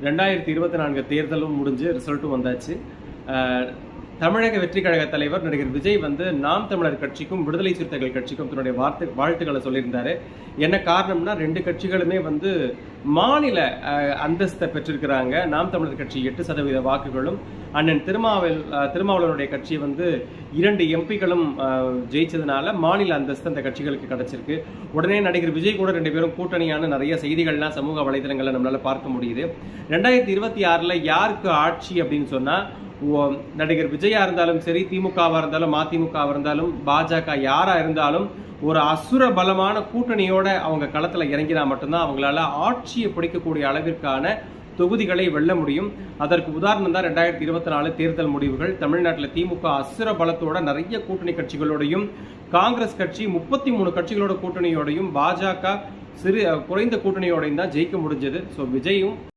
2024 தேர்தலும் முடிஞ்சு ரிசல்ட்டும் வந்தாச்சு. தமிழக வெற்றி கழக தலைவர் நடிகர் விஜய் வந்து நாம் தமிழர் கட்சிக்கும் விடுதலை சிறுத்தைகள் கட்சிக்கும் தன்னுடைய வாழ்த்துக்களை சொல்லியிருந்தாரு. என்ன காரணம்னா, ரெண்டு கட்சிகளுமே வந்து மாநில அந்தஸ்தை பெற்றிருக்கிறாங்க. நாம் தமிழர் கட்சி 8% வாக்குகளும், அண்ணன் திருமாவளவனுடைய கட்சி வந்து 2 எம்பிக்களும் ஜெயிச்சதுனால மாநில அந்தஸ்து அந்த கட்சிகளுக்கு கிடைச்சிருக்கு. உடனே நடிகர் விஜய் கூட 2 பேரும் கூட்டணியான நிறைய செய்திகள்லாம் சமூக வலைதளங்களில் நம்மளால பார்க்க முடியுது. 2026 யாருக்கு ஆட்சி அப்படின்னு சொன்னா, நடிகர் விஜயா இருந்தாலும் சரி, திமுகவா இருந்தாலும், அதிமுகவா இருந்தாலும், பாஜக யாரா இருந்தாலும் ஒரு அசுர பலமான கூட்டணியோட அவங்க களத்துல இறங்கினா மட்டும்தான் அவங்களால ஆட்சியை பிடிக்கக்கூடிய அளவிற்கான தொகுதிகளை வெல்ல முடியும். அதற்கு உதாரணம் தான் 2024 தேர்தல் முடிவுகள். தமிழ்நாட்டில் திமுக அசுர பலத்தோட நிறைய கூட்டணி கட்சிகளோடையும், காங்கிரஸ் கட்சி 33 கட்சிகளோட கூட்டணியோடையும், பாஜக குறைந்த கூட்டணியோடையும் தான் ஜெயிக்க முடிஞ்சது. ஸோ விஜயும்